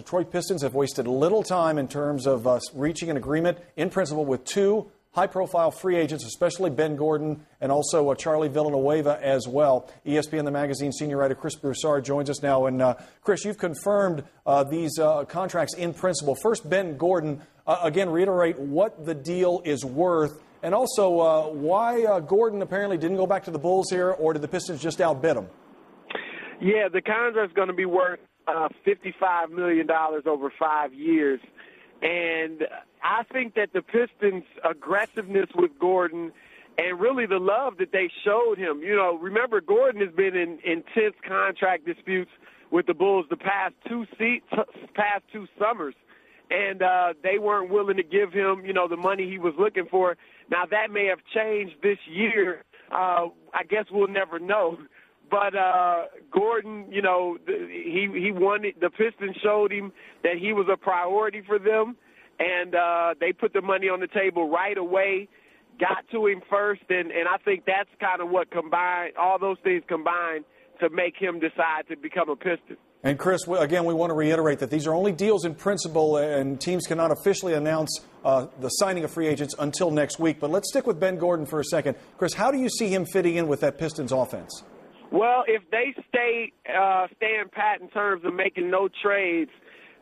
Detroit Pistons have wasted little time in terms of reaching an agreement in principle with two high-profile free agents, especially Ben Gordon and also Charlie Villanueva as well. ESPN, the magazine senior writer Chris Broussard joins us now. And Chris, you've confirmed these contracts in principle. First, Ben Gordon, again, reiterate what the deal is worth. And also, why Gordon apparently didn't go back to the Bulls here, or did the Pistons just outbid him? Yeah, the contract's going to be worth $55 million over 5 years. And I think that the Pistons' aggressiveness with Gordon and really the love that they showed him, remember Gordon has been in intense contract disputes with the Bulls the past two summers. And they weren't willing to give him, the money he was looking for. Now, that may have changed this year. I guess we'll never know. But Gordon, he wanted, the Pistons showed him that he was a priority for them, and they put the money on the table right away, got to him first, and I think that's kind of what combined, all those things combined to make him decide to become a Piston. And, Chris, again, we want to reiterate that these are only deals in principle, and teams cannot officially announce the signing of free agents until next week. But let's stick with Ben Gordon for a second. Chris, how do you see him fitting in with that Pistons offense? Well, if they stand pat in terms of making no trades,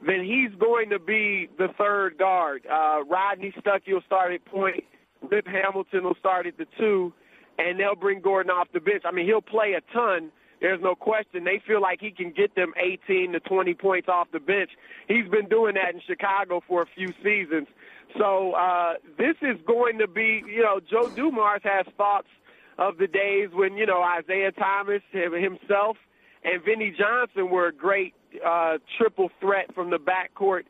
then he's going to be the third guard. Rodney Stuckey will start at point. Rip Hamilton will start at the 2, and they'll bring Gordon off the bench. I mean, he'll play a ton. There's no question. They feel like he can get them 18 to 20 points off the bench. He's been doing that in Chicago for a few seasons. So this is going to be, Joe Dumars has thoughts of the days when, Isaiah Thomas, himself, and Vinnie Johnson were a great triple threat from the backcourt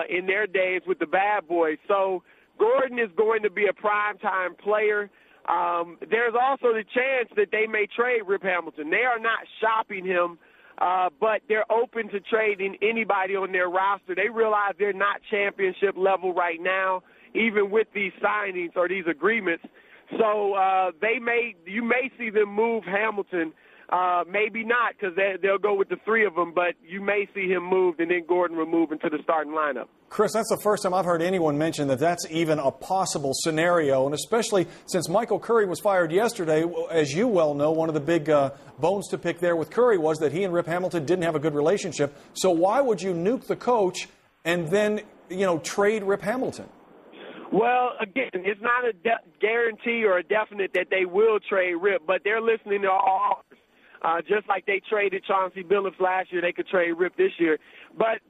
in their days with the Bad Boys. So Gordon is going to be a primetime player. There's also the chance that they may trade Rip Hamilton. They are not shopping him, but they're open to trading anybody on their roster. They realize they're not championship level right now, even with these signings or these agreements. So you may see them move Hamilton. Maybe not, because they'll go with the 3 of them, but you may see him moved and then Gordon removed into the starting lineup. Chris, that's the first time I've heard anyone mention that that's even a possible scenario, and especially since Michael Curry was fired yesterday. As you well know, one of the big bones to pick there with Curry was that he and Rip Hamilton didn't have a good relationship. So why would you nuke the coach and then, trade Rip Hamilton? Well, again, it's not a guarantee or a definite that they will trade Rip, but they're listening to all offers. Just like they traded Chauncey Billups last year, they could trade Rip this year. But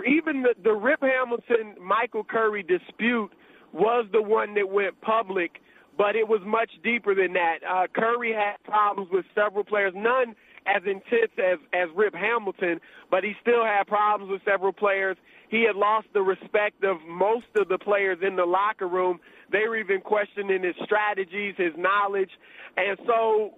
even the Rip Hamilton-Michael Curry dispute was the one that went public, but it was much deeper than that. Curry had problems with several players, none as intense as Rip Hamilton, but he still had problems with several players. He had lost the respect of most of the players in the locker room. They were even questioning his strategies, his knowledge. And so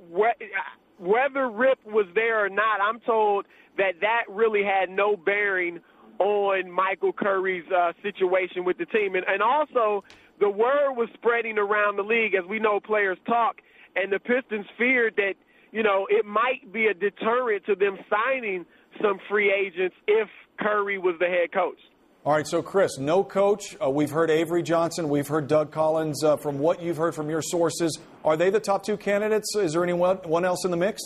whether Rip was there or not, I'm told that really had no bearing on Michael Curry's situation with the team. And also, the word was spreading around the league, as we know players talk, and the Pistons feared that, it might be a deterrent to them signing some free agents if Curry was the head coach. All right, so Chris, no coach. We've heard Avery Johnson. We've heard Doug Collins. From what you've heard from your sources, are they the top 2 candidates? Is there anyone else in the mix?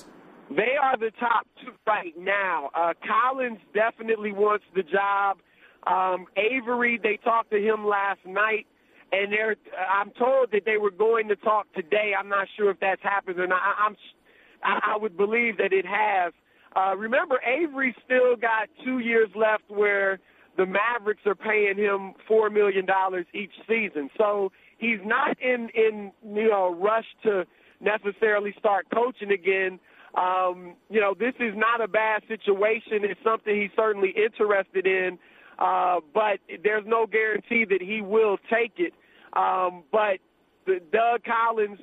They are the top 2 right now. Collins definitely wants the job. Avery, they talked to him last night, and I'm told that they were going to talk today. I'm not sure if that's happened or not. I would believe that it has. Remember, Avery still got 2 years left where the Mavericks are paying him $4 million each season. So he's not in rush to necessarily start coaching again. This is not a bad situation. It's something he's certainly interested in, but there's no guarantee that he will take it. But Doug Collins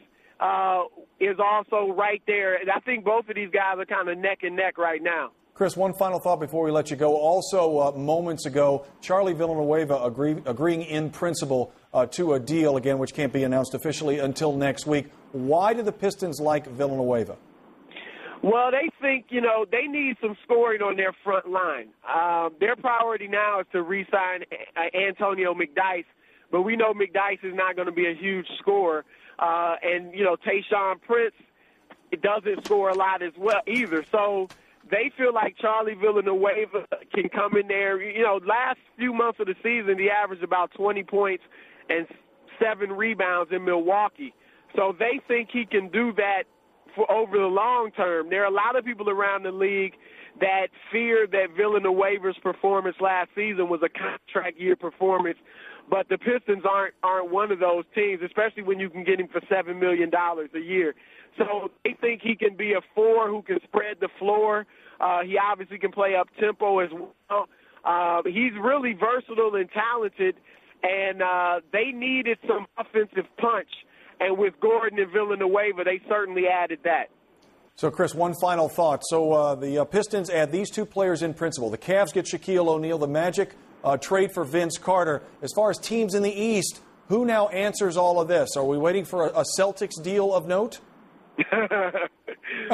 is also right there. And I think both of these guys are kind of neck and neck right now. Chris, one final thought before we let you go. Also, moments ago, Charlie Villanueva agreeing in principle to a deal, again, which can't be announced officially until next week. Why do the Pistons like Villanueva? Well, they think, they need some scoring on their front line. Their priority now is to re-sign Antonio McDyess, but we know McDyess is not going to be a huge scorer. And Tayshaun Prince doesn't score a lot as well either. So they feel like Charlie Villanueva can come in there. Last few months of the season, he averaged about 20 points and 7 rebounds in Milwaukee. So they think he can do that for over the long term. There are a lot of people around the league that fear that Villanueva's performance last season was a contract year performance, but the Pistons aren't one of those teams, especially when you can get him for $7 million a year. So they think he can be a 4 who can spread the floor. He obviously can play up-tempo as well. He's really versatile and talented, and they needed some offensive punch. And with Gordon and Villanueva, they certainly added that. So, Chris, one final thought. So the Pistons add these 2 players in principle. The Cavs get Shaquille O'Neal. The Magic trade for Vince Carter. As far as teams in the East, who now answers all of this? Are we waiting for a Celtics deal of note?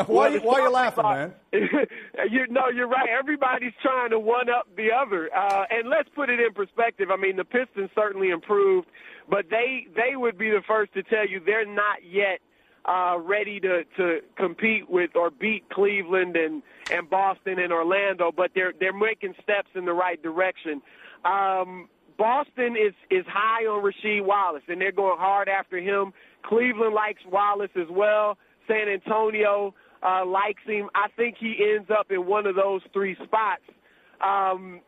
Why are you laughing, man? You're right. Everybody's trying to one-up the other. And let's put it in perspective. I mean, the Pistons certainly improved, but they would be the first to tell you they're not yet ready to compete with or beat Cleveland and Boston and Orlando, but they're making steps in the right direction. Boston is high on Rasheed Wallace, and they're going hard after him. Cleveland likes Wallace as well. San Antonio likes him. I think he ends up in one of those 3 spots.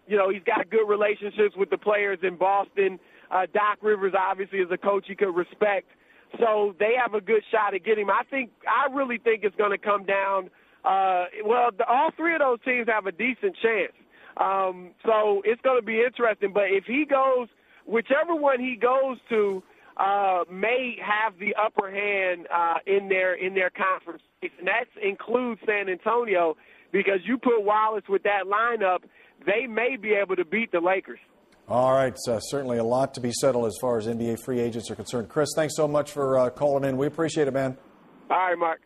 He's got good relationships with the players in Boston. Doc Rivers obviously is a coach he could respect. So they have a good shot at getting him. I really think it's going to come down. All 3 of those teams have a decent chance. So it's going to be interesting. But if he goes, whichever one he goes to, may have the upper hand in their conference, and that includes San Antonio, because you put Wallace with that lineup, they may be able to beat the Lakers. All right, certainly a lot to be settled as far as NBA free agents are concerned. Chris, thanks so much for calling in. We appreciate it, man. All right, Mark.